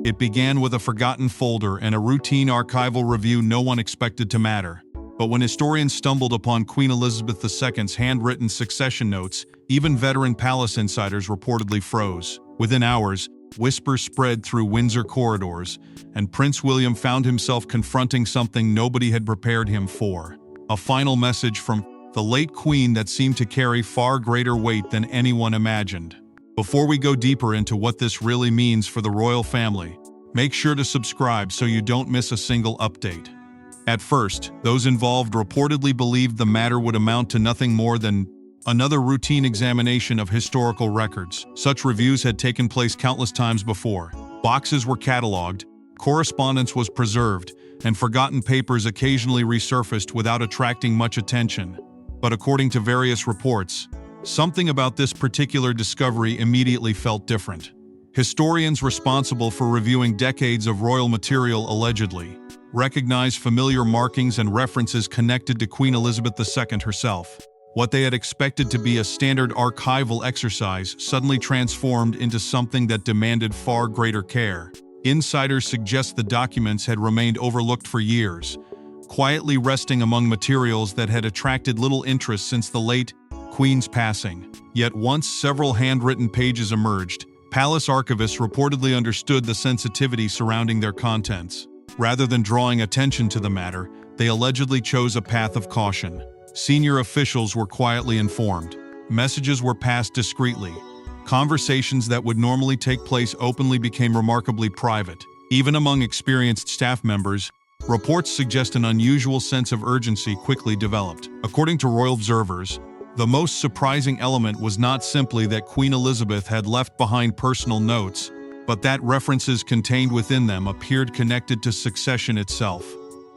It began with a forgotten folder and a routine archival review no one expected to matter. But when historians stumbled upon Queen Elizabeth II's handwritten succession notes, even veteran palace insiders reportedly froze. Within hours, whispers spread through Windsor corridors, and Prince William found himself confronting something nobody had prepared him for. A final message from the late Queen that seemed to carry far greater weight than anyone imagined. Before we go deeper into what this really means for the royal family, make sure to subscribe so you don't miss a single update. At first, those involved reportedly believed the matter would amount to nothing more than another routine examination of historical records. Such reviews had taken place countless times before. Boxes were cataloged, correspondence was preserved, and forgotten papers occasionally resurfaced without attracting much attention. But according to various reports, something about this particular discovery immediately felt different. Historians responsible for reviewing decades of royal material allegedly recognized familiar markings and references connected to Queen Elizabeth II herself. What they had expected to be a standard archival exercise suddenly transformed into something that demanded far greater care. Insiders suggest the documents had remained overlooked for years, quietly resting among materials that had attracted little interest since the late Queen's passing. Yet once several handwritten pages emerged, palace archivists reportedly understood the sensitivity surrounding their contents. Rather than drawing attention to the matter, they allegedly chose a path of caution. Senior officials were quietly informed. Messages were passed discreetly. Conversations that would normally take place openly became remarkably private. Even among experienced staff members, reports suggest an unusual sense of urgency quickly developed. According to royal observers, the most surprising element was not simply that Queen Elizabeth had left behind personal notes, but that references contained within them appeared connected to succession itself.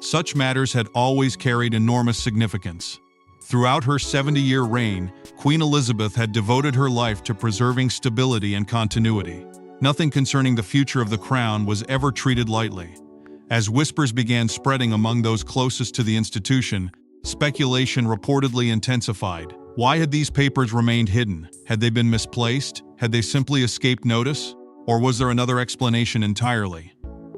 Such matters had always carried enormous significance. Throughout her 70-year reign, Queen Elizabeth had devoted her life to preserving stability and continuity. Nothing concerning the future of the crown was ever treated lightly. As whispers began spreading among those closest to the institution, speculation reportedly intensified. Why had these papers remained hidden? Had they been misplaced? Had they simply escaped notice? Or was there another explanation entirely?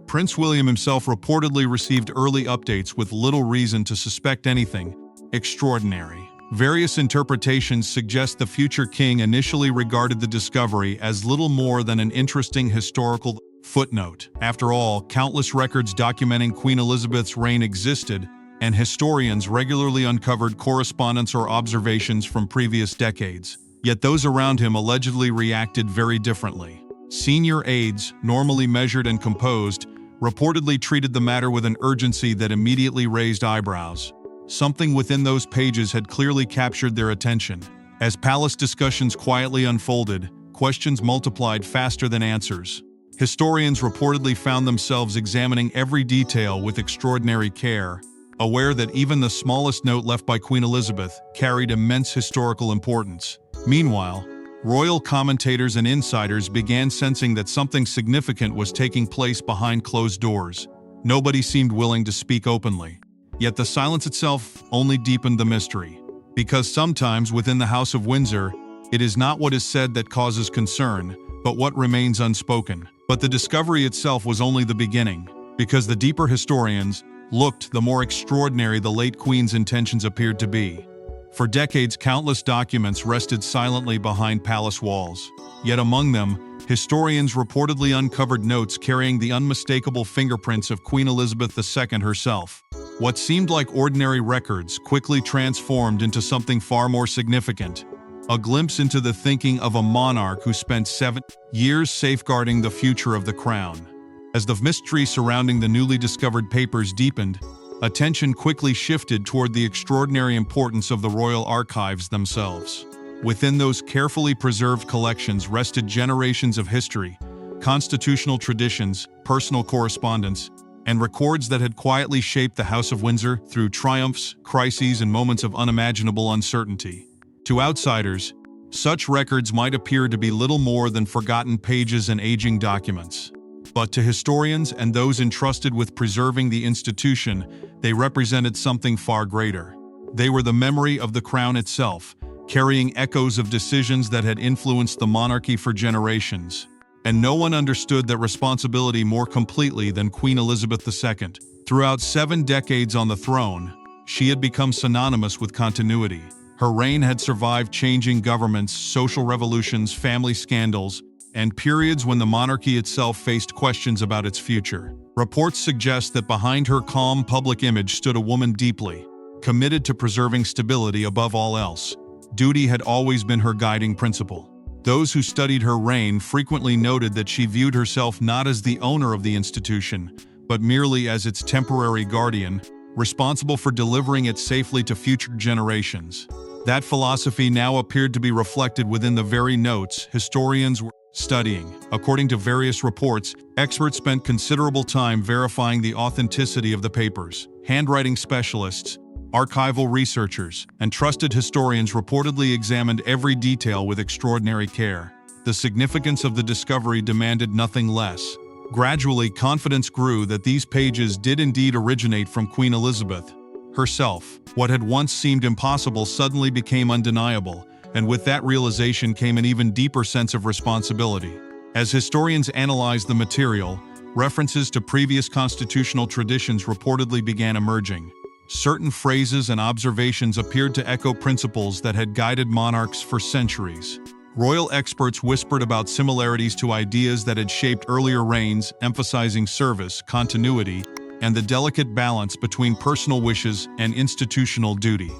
Prince William himself reportedly received early updates with little reason to suspect anything extraordinary. Various interpretations suggest the future king initially regarded the discovery as little more than an interesting historical footnote. After all, countless records documenting Queen Elizabeth's reign existed, and historians regularly uncovered correspondence or observations from previous decades. Yet those around him allegedly reacted very differently. Senior aides, normally measured and composed, reportedly treated the matter with an urgency that immediately raised eyebrows. Something within those pages had clearly captured their attention. As palace discussions quietly unfolded, questions multiplied faster than answers. Historians reportedly found themselves examining every detail with extraordinary care, aware that even the smallest note left by Queen Elizabeth carried immense historical importance. Meanwhile, royal commentators and insiders began sensing that something significant was taking place behind closed doors. Nobody seemed willing to speak openly. Yet the silence itself only deepened the mystery. Because sometimes within the House of Windsor, it is not what is said that causes concern, but what remains unspoken. But the discovery itself was only the beginning, because the deeper historians looked, the more extraordinary the late Queen's intentions appeared to be. For decades, countless documents rested silently behind palace walls. Yet among them, historians reportedly uncovered notes carrying the unmistakable fingerprints of Queen Elizabeth II herself. What seemed like ordinary records quickly transformed into something far more significant. A glimpse into the thinking of a monarch who spent 7 years safeguarding the future of the crown. As the mystery surrounding the newly discovered papers deepened, attention quickly shifted toward the extraordinary importance of the royal archives themselves. Within those carefully preserved collections rested generations of history, constitutional traditions, personal correspondence, and records that had quietly shaped the House of Windsor through triumphs, crises, and moments of unimaginable uncertainty. To outsiders, such records might appear to be little more than forgotten pages and aging documents. But to historians and those entrusted with preserving the institution, they represented something far greater. They were the memory of the crown itself, carrying echoes of decisions that had influenced the monarchy for generations. And no one understood that responsibility more completely than Queen Elizabeth II. Throughout 7 decades on the throne, she had become synonymous with continuity. Her reign had survived changing governments, social revolutions, family scandals, and periods when the monarchy itself faced questions about its future. Reports suggest that behind her calm public image stood a woman deeply committed to preserving stability above all else. Duty had always been her guiding principle. Those who studied her reign frequently noted that she viewed herself not as the owner of the institution, but merely as its temporary guardian, responsible for delivering it safely to future generations. That philosophy now appeared to be reflected within the very notes historians were studying. According to various reports, experts spent considerable time verifying the authenticity of the papers. Handwriting specialists, archival researchers, and trusted historians reportedly examined every detail with extraordinary care. The significance of the discovery demanded nothing less. Gradually, confidence grew that these pages did indeed originate from Queen Elizabeth herself. What had once seemed impossible suddenly became undeniable, and with that realization came an even deeper sense of responsibility. As historians analyzed the material, references to previous constitutional traditions reportedly began emerging. Certain phrases and observations appeared to echo principles that had guided monarchs for centuries. Royal experts whispered about similarities to ideas that had shaped earlier reigns, emphasizing service, continuity, and the delicate balance between personal wishes and institutional duty.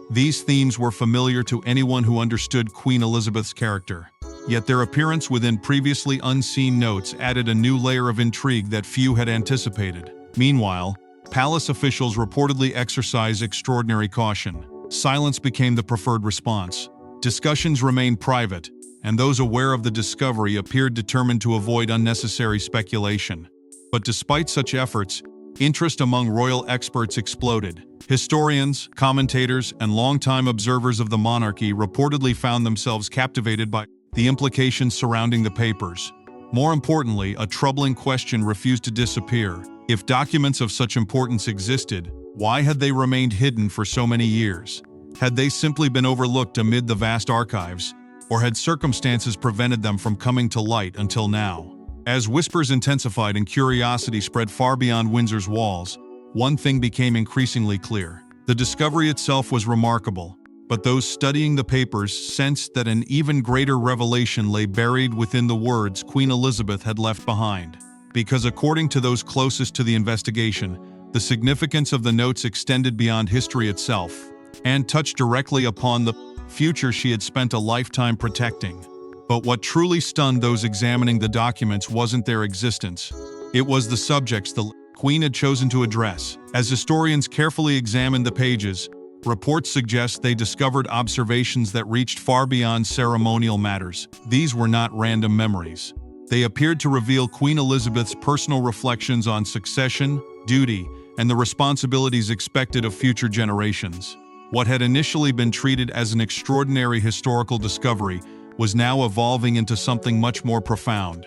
These themes were familiar to anyone who understood Queen Elizabeth's character. Yet their appearance within previously unseen notes added a new layer of intrigue that few had anticipated. Meanwhile, palace officials reportedly exercised extraordinary caution. Silence became the preferred response. Discussions remained private, and those aware of the discovery appeared determined to avoid unnecessary speculation. But despite such efforts, interest among royal experts exploded. Historians, commentators, and longtime observers of the monarchy reportedly found themselves captivated by the implications surrounding the papers. More importantly, a troubling question refused to disappear. If documents of such importance existed, why had they remained hidden for so many years? Had they simply been overlooked amid the vast archives, or had circumstances prevented them from coming to light until now? As whispers intensified and curiosity spread far beyond Windsor's walls, one thing became increasingly clear. The discovery itself was remarkable, but those studying the papers sensed that an even greater revelation lay buried within the words Queen Elizabeth had left behind. Because according to those closest to the investigation, the significance of the notes extended beyond history itself and touched directly upon the future she had spent a lifetime protecting. But what truly stunned those examining the documents wasn't their existence. It was the subjects the Queen had chosen to address. As historians carefully examined the pages, reports suggest they discovered observations that reached far beyond ceremonial matters. These were not random memories. They appeared to reveal Queen Elizabeth's personal reflections on succession, duty, and the responsibilities expected of future generations. What had initially been treated as an extraordinary historical discovery was now evolving into something much more profound.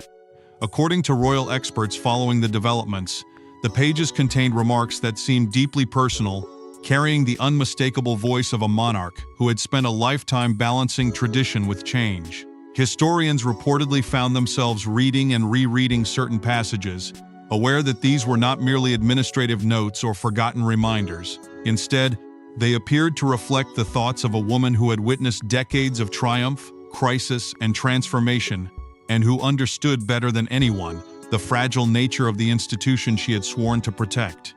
According to royal experts following the developments, the pages contained remarks that seemed deeply personal, carrying the unmistakable voice of a monarch who had spent a lifetime balancing tradition with change. Historians reportedly found themselves reading and rereading certain passages, aware that these were not merely administrative notes or forgotten reminders. Instead, they appeared to reflect the thoughts of a woman who had witnessed decades of triumph, crisis, and transformation, and who understood better than anyone the fragile nature of the institution she had sworn to protect.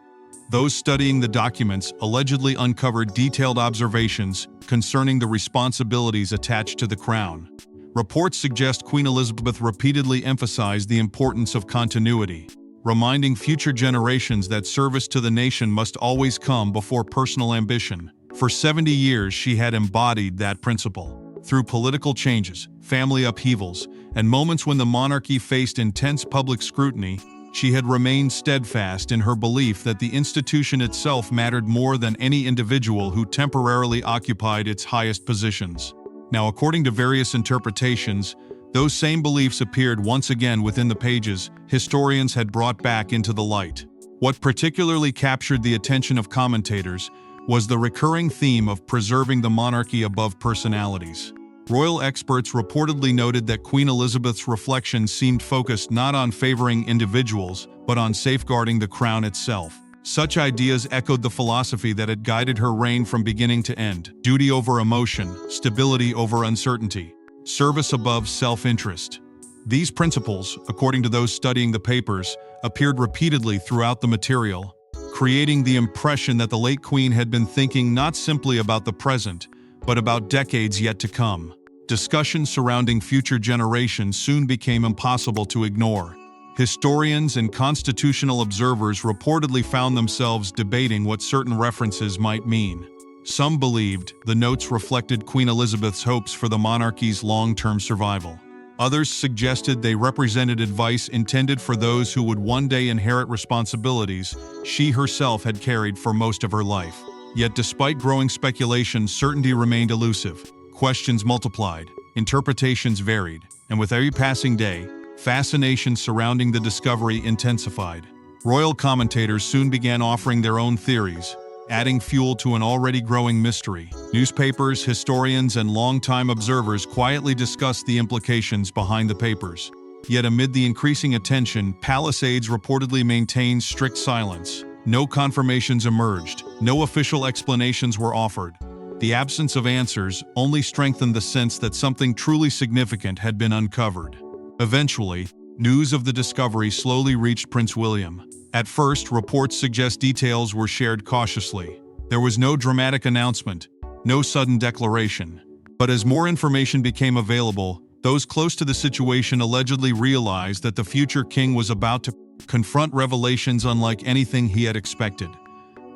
Those studying the documents allegedly uncovered detailed observations concerning the responsibilities attached to the crown. Reports suggest Queen Elizabeth repeatedly emphasized the importance of continuity, reminding future generations that service to the nation must always come before personal ambition. For 70 years, she had embodied that principle. Through political changes, family upheavals, and moments when the monarchy faced intense public scrutiny, she had remained steadfast in her belief that the institution itself mattered more than any individual who temporarily occupied its highest positions. Now, according to various interpretations, those same beliefs appeared once again within the pages historians had brought back into the light. What particularly captured the attention of commentators was the recurring theme of preserving the monarchy above personalities. Royal experts reportedly noted that Queen Elizabeth's reflections seemed focused not on favoring individuals, but on safeguarding the crown itself. Such ideas echoed the philosophy that had guided her reign from beginning to end: duty over emotion, stability over uncertainty, service above self-interest. These principles, according to those studying the papers, appeared repeatedly throughout the material, creating the impression that the late Queen had been thinking not simply about the present, but about decades yet to come. Discussions surrounding future generations soon became impossible to ignore. Historians and constitutional observers reportedly found themselves debating what certain references might mean. Some believed the notes reflected Queen Elizabeth's hopes for the monarchy's long-term survival. Others suggested they represented advice intended for those who would one day inherit responsibilities she herself had carried for most of her life. Yet despite growing speculation, certainty remained elusive. Questions multiplied, interpretations varied, and with every passing day, fascination surrounding the discovery intensified. Royal commentators soon began offering their own theories, adding fuel to an already growing mystery. Newspapers, historians, and longtime observers quietly discussed the implications behind the papers. Yet amid the increasing attention, palace aides reportedly maintained strict silence. No confirmations emerged, no official explanations were offered. The absence of answers only strengthened the sense that something truly significant had been uncovered. Eventually, news of the discovery slowly reached Prince William. At first, reports suggest details were shared cautiously. There was no dramatic announcement, no sudden declaration. But as more information became available, those close to the situation allegedly realized that the future king was about to confront revelations unlike anything he had expected.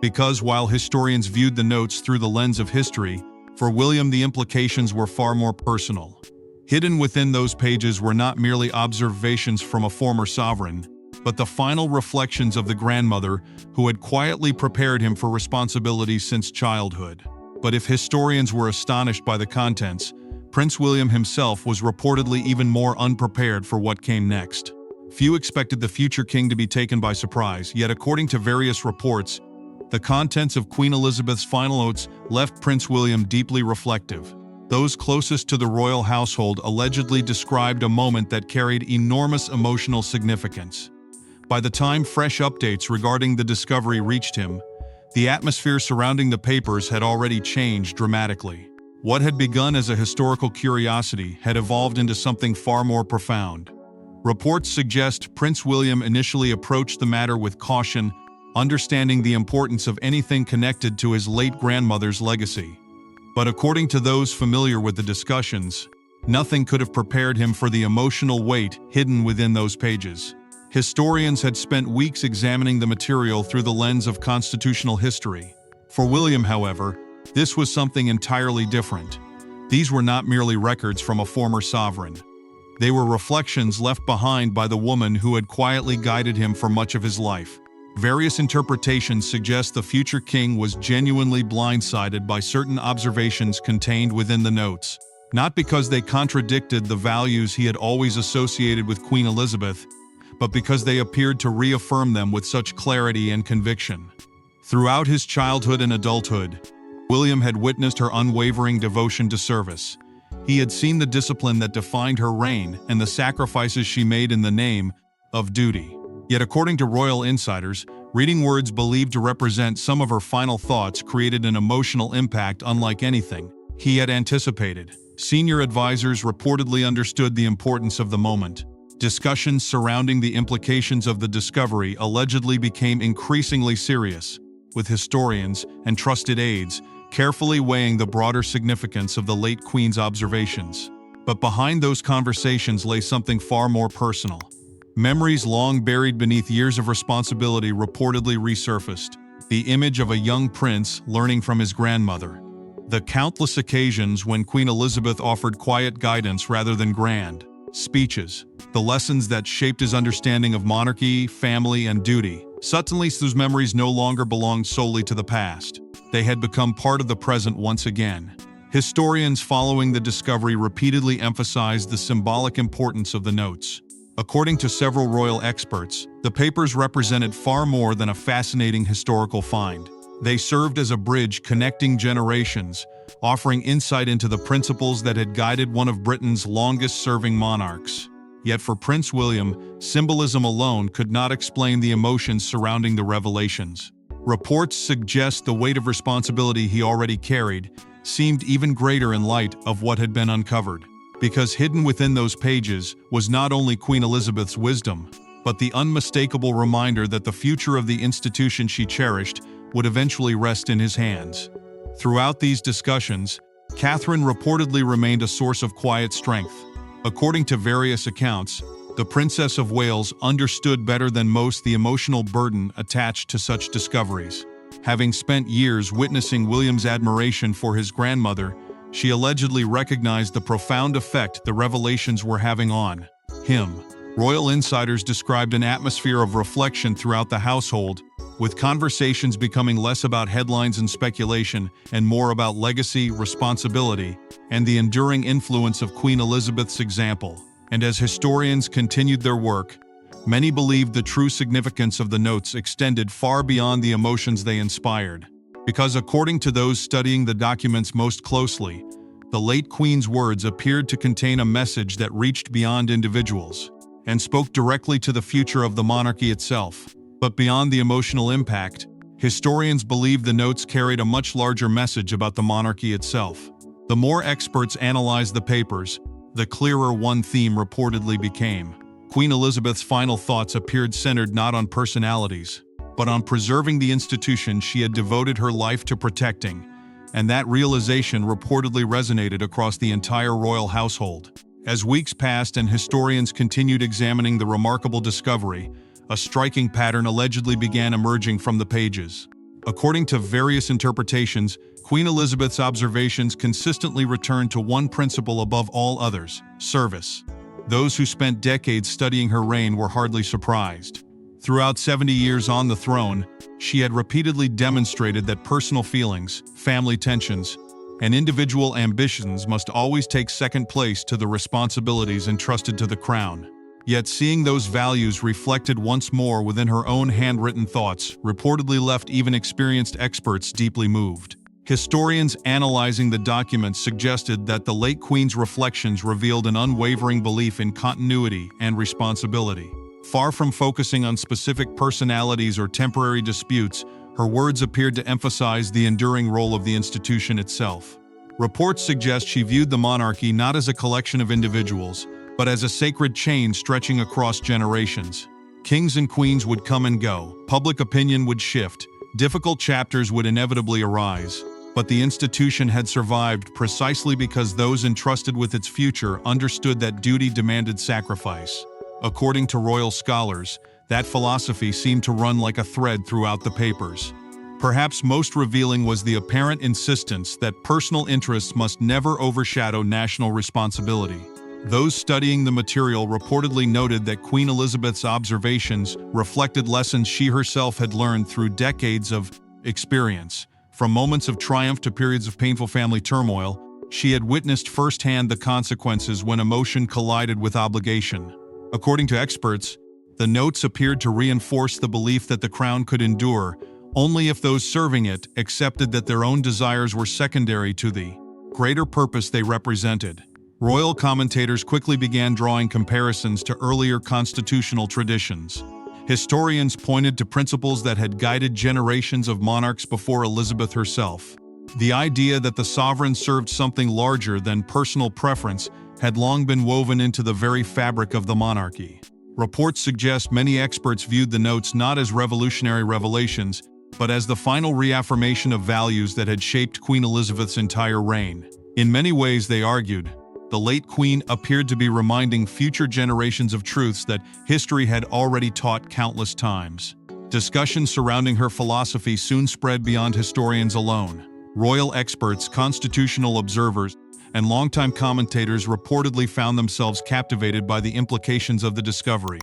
Because while historians viewed the notes through the lens of history, for William the implications were far more personal. Hidden within those pages were not merely observations from a former sovereign, but the final reflections of the grandmother who had quietly prepared him for responsibility since childhood. But if historians were astonished by the contents, Prince William himself was reportedly even more unprepared for what came next. Few expected the future king to be taken by surprise, yet according to various reports, the contents of Queen Elizabeth's final notes left Prince William deeply reflective. Those closest to the royal household allegedly described a moment that carried enormous emotional significance. By the time fresh updates regarding the discovery reached him, the atmosphere surrounding the papers had already changed dramatically. What had begun as a historical curiosity had evolved into something far more profound. Reports suggest Prince William initially approached the matter with caution, understanding the importance of anything connected to his late grandmother's legacy. But according to those familiar with the discussions, nothing could have prepared him for the emotional weight hidden within those pages. Historians had spent weeks examining the material through the lens of constitutional history. For William, however, this was something entirely different. These were not merely records from a former sovereign. They were reflections left behind by the woman who had quietly guided him for much of his life. Various interpretations suggest the future king was genuinely blindsided by certain observations contained within the notes, not because they contradicted the values he had always associated with Queen Elizabeth, but because they appeared to reaffirm them with such clarity and conviction. Throughout his childhood and adulthood, William had witnessed her unwavering devotion to service. He had seen the discipline that defined her reign and the sacrifices she made in the name of duty. Yet according to royal insiders, reading words believed to represent some of her final thoughts created an emotional impact unlike anything he had anticipated. Senior advisors reportedly understood the importance of the moment. Discussions surrounding the implications of the discovery allegedly became increasingly serious, with historians and trusted aides carefully weighing the broader significance of the late Queen's observations. But behind those conversations lay something far more personal. Memories long buried beneath years of responsibility reportedly resurfaced. The image of a young prince learning from his grandmother. The countless occasions when Queen Elizabeth offered quiet guidance rather than grand speeches. The lessons that shaped his understanding of monarchy, family, and duty. Suddenly, those memories no longer belonged solely to the past. They had become part of the present once again. Historians following the discovery repeatedly emphasized the symbolic importance of the notes. According to several royal experts, the papers represented far more than a fascinating historical find. They served as a bridge connecting generations, offering insight into the principles that had guided one of Britain's longest-serving monarchs. Yet for Prince William, symbolism alone could not explain the emotions surrounding the revelations. Reports suggest the weight of responsibility he already carried seemed even greater in light of what had been uncovered. Because hidden within those pages was not only Queen Elizabeth's wisdom, but the unmistakable reminder that the future of the institution she cherished would eventually rest in his hands. Throughout these discussions, Catherine reportedly remained a source of quiet strength. According to various accounts, the Princess of Wales understood better than most the emotional burden attached to such discoveries. Having spent years witnessing William's admiration for his grandmother, she allegedly recognized the profound effect the revelations were having on him. Royal insiders described an atmosphere of reflection throughout the household, with conversations becoming less about headlines and speculation and more about legacy, responsibility, and the enduring influence of Queen Elizabeth's example. And as historians continued their work, many believed the true significance of the notes extended far beyond the emotions they inspired. Because according to those studying the documents most closely, the late Queen's words appeared to contain a message that reached beyond individuals and spoke directly to the future of the monarchy itself. But beyond the emotional impact, historians believe the notes carried a much larger message about the monarchy itself. The more experts analyzed the papers, the clearer one theme reportedly became. Queen Elizabeth's final thoughts appeared centered not on personalities, but on preserving the institution she had devoted her life to protecting, and that realization reportedly resonated across the entire royal household. As weeks passed and historians continued examining the remarkable discovery, a striking pattern allegedly began emerging from the pages. According to various interpretations, Queen Elizabeth's observations consistently returned to one principle above all others: service. Those who spent decades studying her reign were hardly surprised. Throughout 70 years on the throne, she had repeatedly demonstrated that personal feelings, family tensions, and individual ambitions must always take second place to the responsibilities entrusted to the crown. Yet seeing those values reflected once more within her own handwritten thoughts reportedly left even experienced experts deeply moved. Historians analyzing the documents suggested that the late Queen's reflections revealed an unwavering belief in continuity and responsibility. Far from focusing on specific personalities or temporary disputes, her words appeared to emphasize the enduring role of the institution itself. Reports suggest she viewed the monarchy not as a collection of individuals, but as a sacred chain stretching across generations. Kings and queens would come and go, public opinion would shift, difficult chapters would inevitably arise, but the institution had survived precisely because those entrusted with its future understood that duty demanded sacrifice. According to royal scholars, that philosophy seemed to run like a thread throughout the papers. Perhaps most revealing was the apparent insistence that personal interests must never overshadow national responsibility. Those studying the material reportedly noted that Queen Elizabeth's observations reflected lessons she herself had learned through decades of experience. From moments of triumph to periods of painful family turmoil, she had witnessed firsthand the consequences when emotion collided with obligation. According to experts, the notes appeared to reinforce the belief that the crown could endure only if those serving it accepted that their own desires were secondary to the greater purpose they represented. Royal commentators quickly began drawing comparisons to earlier constitutional traditions. Historians pointed to principles that had guided generations of monarchs before Elizabeth herself. The idea that the sovereign served something larger than personal preference had long been woven into the very fabric of the monarchy. Reports suggest many experts viewed the notes not as revolutionary revelations, but as the final reaffirmation of values that had shaped Queen Elizabeth's entire reign. In many ways, they argued, the late Queen appeared to be reminding future generations of truths that history had already taught countless times. Discussions surrounding her philosophy soon spread beyond historians alone. Royal experts, constitutional observers, and longtime commentators reportedly found themselves captivated by the implications of the discovery.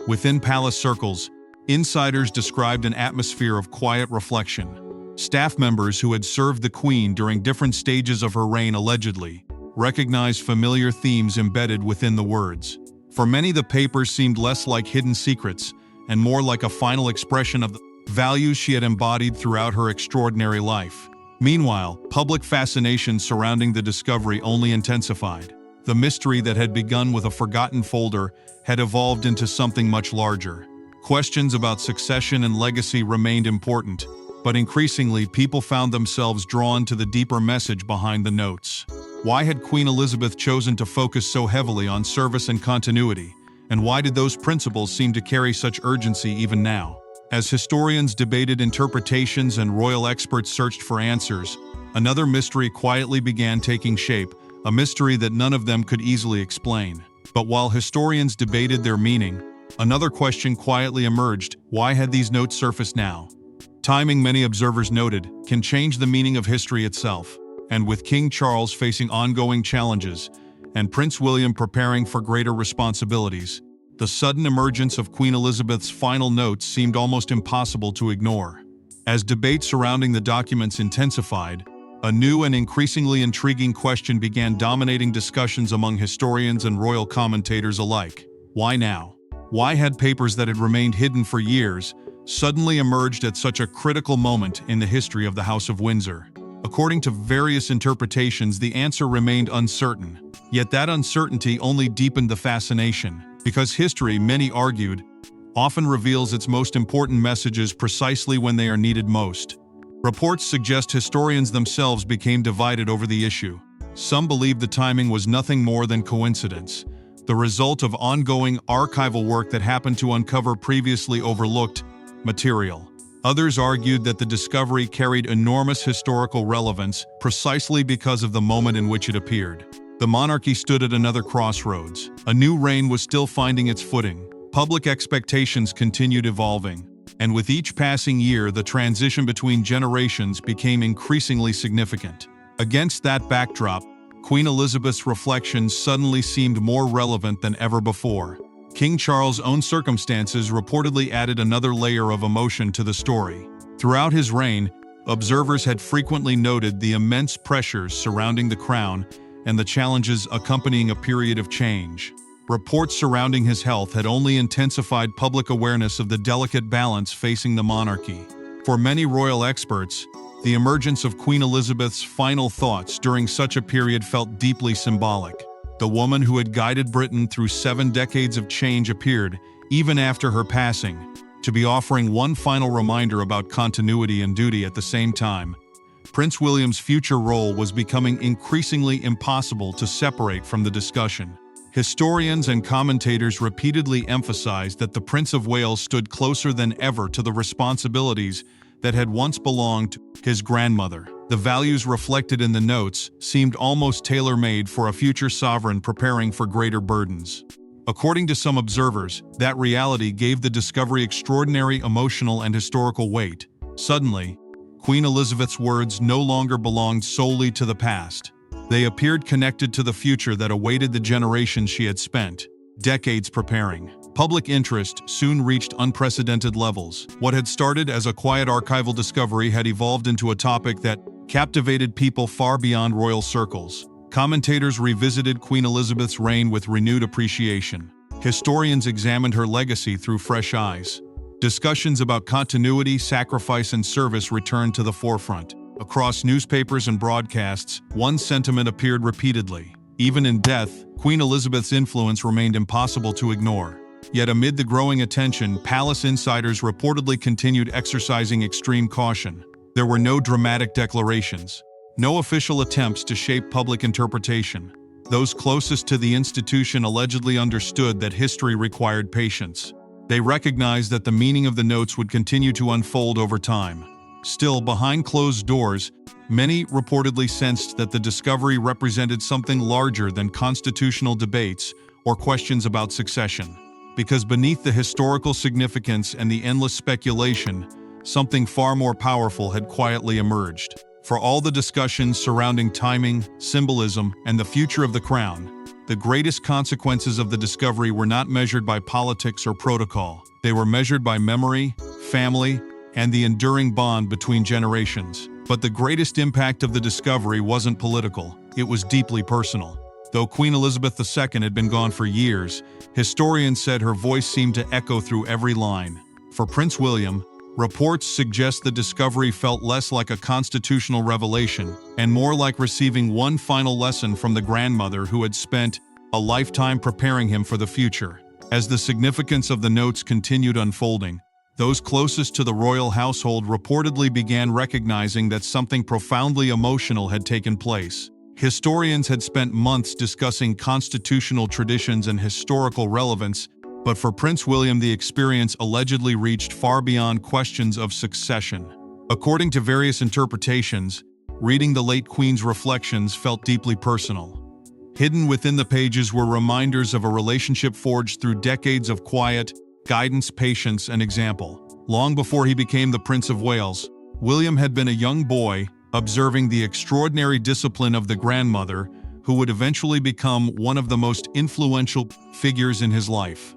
Within palace circles, insiders described an atmosphere of quiet reflection. Staff members who had served the Queen during different stages of her reign allegedly recognized familiar themes embedded within the words. For many, the papers seemed less like hidden secrets and more like a final expression of the values she had embodied throughout her extraordinary life. Meanwhile, public fascination surrounding the discovery only intensified. The mystery that had begun with a forgotten folder had evolved into something much larger. Questions about succession and legacy remained important, but increasingly people found themselves drawn to the deeper message behind the notes. Why had Queen Elizabeth chosen to focus so heavily on service and continuity, and why did those principles seem to carry such urgency even now? As historians debated interpretations and royal experts searched for answers, another mystery quietly began taking shape, a mystery that none of them could easily explain. But while historians debated their meaning, another question quietly emerged: why had these notes surfaced now? Timing, many observers noted, can change the meaning of history itself. And with King Charles facing ongoing challenges, and Prince William preparing for greater responsibilities, the sudden emergence of Queen Elizabeth's final notes seemed almost impossible to ignore. As debate surrounding the documents intensified, a new and increasingly intriguing question began dominating discussions among historians and royal commentators alike. Why now? Why had papers that had remained hidden for years suddenly emerged at such a critical moment in the history of the House of Windsor? According to various interpretations, the answer remained uncertain. Yet that uncertainty only deepened the fascination, because history, many argued, often reveals its most important messages precisely when they are needed most. Reports suggest historians themselves became divided over the issue. Some believed the timing was nothing more than coincidence, the result of ongoing archival work that happened to uncover previously overlooked material. Others argued that the discovery carried enormous historical relevance precisely because of the moment in which it appeared. The monarchy stood at another crossroads. A new reign was still finding its footing. Public expectations continued evolving, and with each passing year, the transition between generations became increasingly significant. Against that backdrop, Queen Elizabeth's reflections suddenly seemed more relevant than ever before. King Charles' own circumstances reportedly added another layer of emotion to the story. Throughout his reign, observers had frequently noted the immense pressures surrounding the crown and the challenges accompanying a period of change. Reports surrounding his health had only intensified public awareness of the delicate balance facing the monarchy. For many royal experts, the emergence of Queen Elizabeth's final thoughts during such a period felt deeply symbolic. The woman who had guided Britain through 7 decades of change appeared, even after her passing, to be offering one final reminder about continuity and duty at the same time. Prince William's future role was becoming increasingly impossible to separate from the discussion. Historians and commentators repeatedly emphasized that the Prince of Wales stood closer than ever to the responsibilities that had once belonged to his grandmother. The values reflected in the notes seemed almost tailor-made for a future sovereign preparing for greater burdens. According to some observers, that reality gave the discovery extraordinary emotional and historical weight. Suddenly, Queen Elizabeth's words no longer belonged solely to the past. They appeared connected to the future that awaited the generations she had spent decades preparing. Public interest soon reached unprecedented levels. What had started as a quiet archival discovery had evolved into a topic that captivated people far beyond royal circles. Commentators revisited Queen Elizabeth's reign with renewed appreciation. Historians examined her legacy through fresh eyes. Discussions about continuity, sacrifice, and service returned to the forefront. Across newspapers and broadcasts, one sentiment appeared repeatedly. Even in death, Queen Elizabeth's influence remained impossible to ignore. Yet amid the growing attention, palace insiders reportedly continued exercising extreme caution. There were no dramatic declarations, no official attempts to shape public interpretation. Those closest to the institution allegedly understood that history required patience. They recognized that the meaning of the notes would continue to unfold over time. Still, behind closed doors, many reportedly sensed that the discovery represented something larger than constitutional debates or questions about succession. Because beneath the historical significance and the endless speculation, something far more powerful had quietly emerged. For all the discussions surrounding timing, symbolism, and the future of the crown, the greatest consequences of the discovery were not measured by politics or protocol. They were measured by memory, family, and the enduring bond between generations. But the greatest impact of the discovery wasn't political, it was deeply personal. Though Queen Elizabeth II had been gone for years, historians said her voice seemed to echo through every line. For Prince William, Reports suggest the discovery felt less like a constitutional revelation and more like receiving one final lesson from the grandmother who had spent a lifetime preparing him for the future. As the significance of the notes continued unfolding, those closest to the royal household reportedly began recognizing that something profoundly emotional had taken place. Historians had spent months discussing constitutional traditions and historical relevance, but for Prince William the experience allegedly reached far beyond questions of succession. According to various interpretations, reading the late Queen's reflections felt deeply personal. Hidden within the pages were reminders of a relationship forged through decades of quiet, guidance, patience, and example. Long before he became the Prince of Wales, William had been a young boy, observing the extraordinary discipline of the grandmother, who would eventually become one of the most influential figures in his life.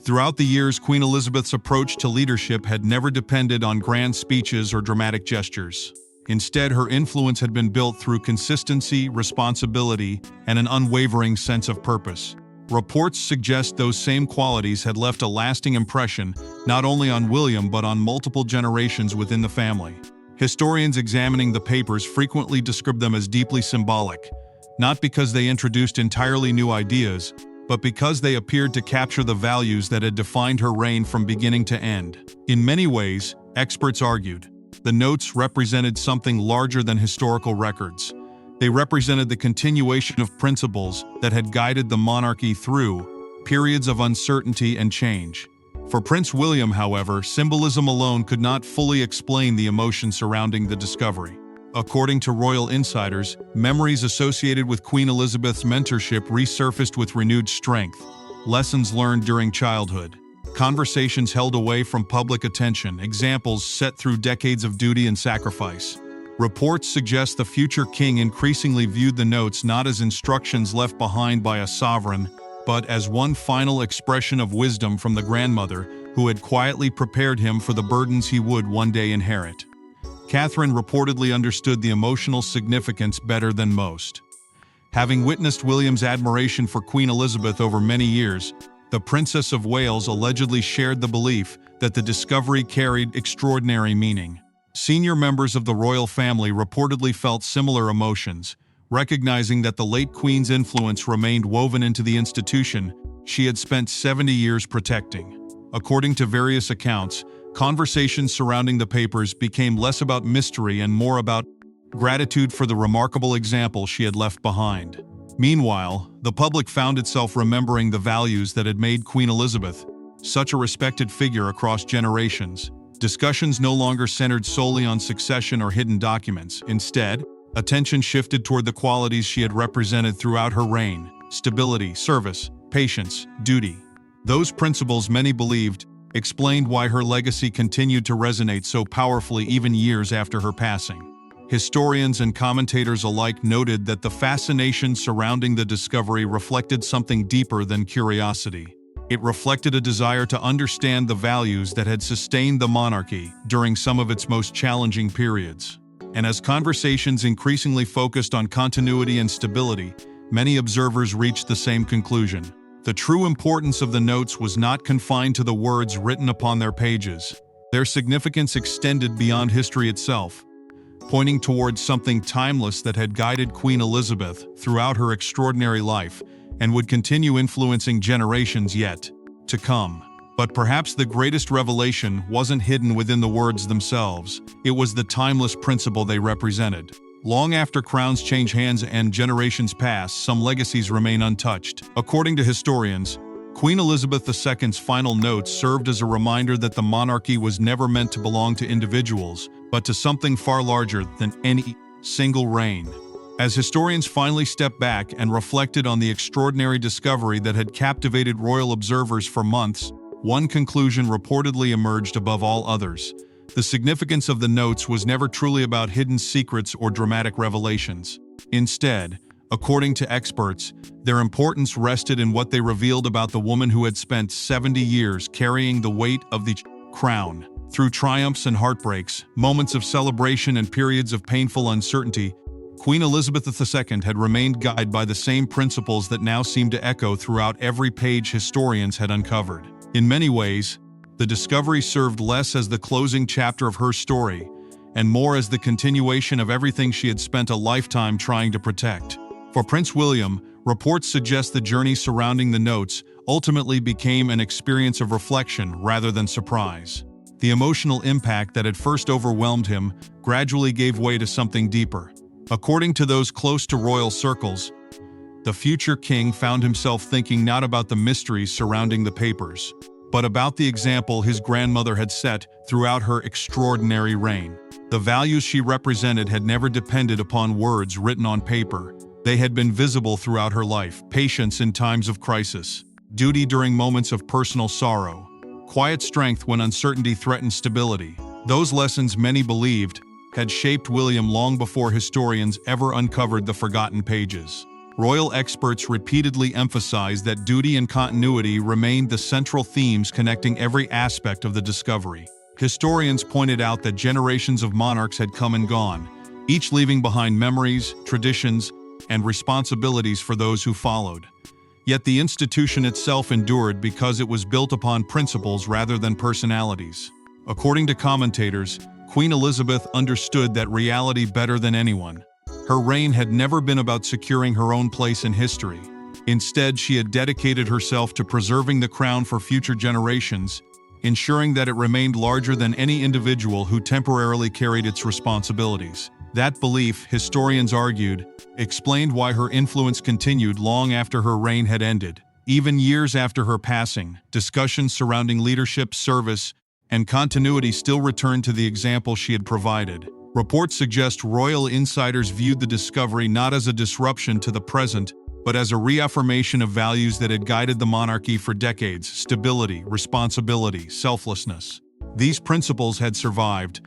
Throughout the years, Queen Elizabeth's approach to leadership had never depended on grand speeches or dramatic gestures. Instead, her influence had been built through consistency, responsibility, and an unwavering sense of purpose. Reports suggest those same qualities had left a lasting impression not only on William but on multiple generations within the family. Historians examining the papers frequently describe them as deeply symbolic, not because they introduced entirely new ideas, but because they appeared to capture the values that had defined her reign from beginning to end. In many ways, experts argued, the notes represented something larger than historical records. They represented the continuation of principles that had guided the monarchy through periods of uncertainty and change. For Prince William, however, symbolism alone could not fully explain the emotion surrounding the discovery. According to royal insiders, memories associated with Queen Elizabeth's mentorship resurfaced with renewed strength. Lessons learned during childhood, conversations held away from public attention, examples set through decades of duty and sacrifice. Reports suggest the future king increasingly viewed the notes not as instructions left behind by a sovereign, but as one final expression of wisdom from the grandmother who had quietly prepared him for the burdens he would one day inherit. Catherine reportedly understood the emotional significance better than most. Having witnessed William's admiration for Queen Elizabeth over many years, the Princess of Wales allegedly shared the belief that the discovery carried extraordinary meaning. Senior members of the royal family reportedly felt similar emotions, recognizing that the late Queen's influence remained woven into the institution she had spent 70 years protecting. According to various accounts, conversations surrounding the papers became less about mystery and more about gratitude for the remarkable example she had left behind. Meanwhile, the public found itself remembering the values that had made Queen Elizabeth such a respected figure across generations. Discussions no longer centered solely on succession or hidden documents. Instead, attention shifted toward the qualities she had represented throughout her reign: stability, service, patience, duty. Those principles, many believed, explained why her legacy continued to resonate so powerfully even years after her passing. Historians and commentators alike noted that the fascination surrounding the discovery reflected something deeper than curiosity. It reflected a desire to understand the values that had sustained the monarchy during some of its most challenging periods. And as conversations increasingly focused on continuity and stability, many observers reached the same conclusion. The true importance of the notes was not confined to the words written upon their pages. Their significance extended beyond history itself, pointing towards something timeless that had guided Queen Elizabeth throughout her extraordinary life and would continue influencing generations yet to come. But perhaps the greatest revelation wasn't hidden within the words themselves. It was the timeless principle they represented. Long after crowns change hands and generations pass, some legacies remain untouched. According to historians, Queen Elizabeth II's final notes served as a reminder that the monarchy was never meant to belong to individuals, but to something far larger than any single reign. As historians finally stepped back and reflected on the extraordinary discovery that had captivated royal observers for months, one conclusion reportedly emerged above all others. The significance of the notes was never truly about hidden secrets or dramatic revelations. Instead, according to experts, their importance rested in what they revealed about the woman who had spent 70 years carrying the weight of the crown. Through triumphs and heartbreaks, moments of celebration and periods of painful uncertainty, Queen Elizabeth II had remained guided by the same principles that now seem to echo throughout every page historians had uncovered. In many ways, The discovery served less as the closing chapter of her story, and more as the continuation of everything she had spent a lifetime trying to protect. For Prince William, reports suggest the journey surrounding the notes ultimately became an experience of reflection rather than surprise. The emotional impact that had first overwhelmed him gradually gave way to something deeper. According to those close to royal circles, the future king found himself thinking not about the mysteries surrounding the papers, but about the example his grandmother had set throughout her extraordinary reign. The values she represented had never depended upon words written on paper. They had been visible throughout her life: patience in times of crisis, duty during moments of personal sorrow, quiet strength when uncertainty threatened stability. Those lessons, many believed, had shaped William long before historians ever uncovered the forgotten pages. Royal experts repeatedly emphasized that duty and continuity remained the central themes connecting every aspect of the discovery. Historians pointed out that generations of monarchs had come and gone, each leaving behind memories, traditions, and responsibilities for those who followed. Yet the institution itself endured because it was built upon principles rather than personalities. According to commentators, Queen Elizabeth understood that reality better than anyone. Her reign had never been about securing her own place in history. Instead, she had dedicated herself to preserving the crown for future generations, ensuring that it remained larger than any individual who temporarily carried its responsibilities. That belief, historians argued, explained why her influence continued long after her reign had ended. Even years after her passing, discussions surrounding leadership, service, and continuity still returned to the example she had provided. Reports suggest royal insiders viewed the discovery not as a disruption to the present, but as a reaffirmation of values that had guided the monarchy for decades: stability, responsibility, selflessness. These principles had survived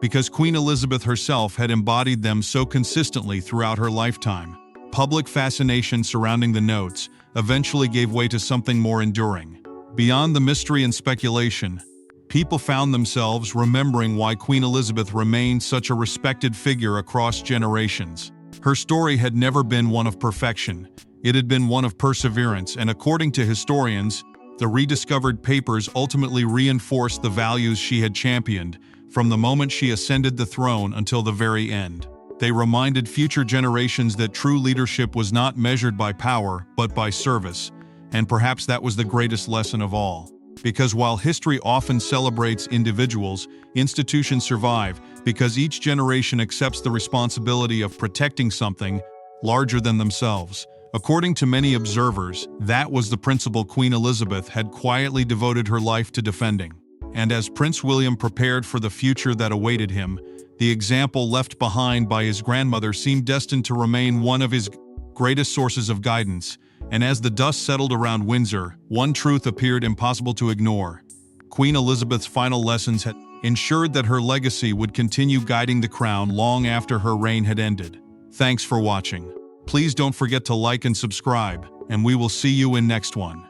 because Queen Elizabeth herself had embodied them so consistently throughout her lifetime. Public fascination surrounding the notes eventually gave way to something more enduring. Beyond the mystery and speculation, people found themselves remembering why Queen Elizabeth remained such a respected figure across generations. Her story had never been one of perfection. It had been one of perseverance, and according to historians, the rediscovered papers ultimately reinforced the values she had championed, from the moment she ascended the throne until the very end. They reminded future generations that true leadership was not measured by power, but by service, and perhaps that was the greatest lesson of all. Because while history often celebrates individuals, institutions survive because each generation accepts the responsibility of protecting something larger than themselves. According to many observers, that was the principle Queen Elizabeth had quietly devoted her life to defending. And as Prince William prepared for the future that awaited him, the example left behind by his grandmother seemed destined to remain one of his greatest sources of guidance. And as the dust settled around Windsor, one truth appeared impossible to ignore. Queen Elizabeth's final lessons had ensured that her legacy would continue guiding the crown long after her reign had ended. Thanks for watching. Please don't forget to like and subscribe, and we will see you in next one.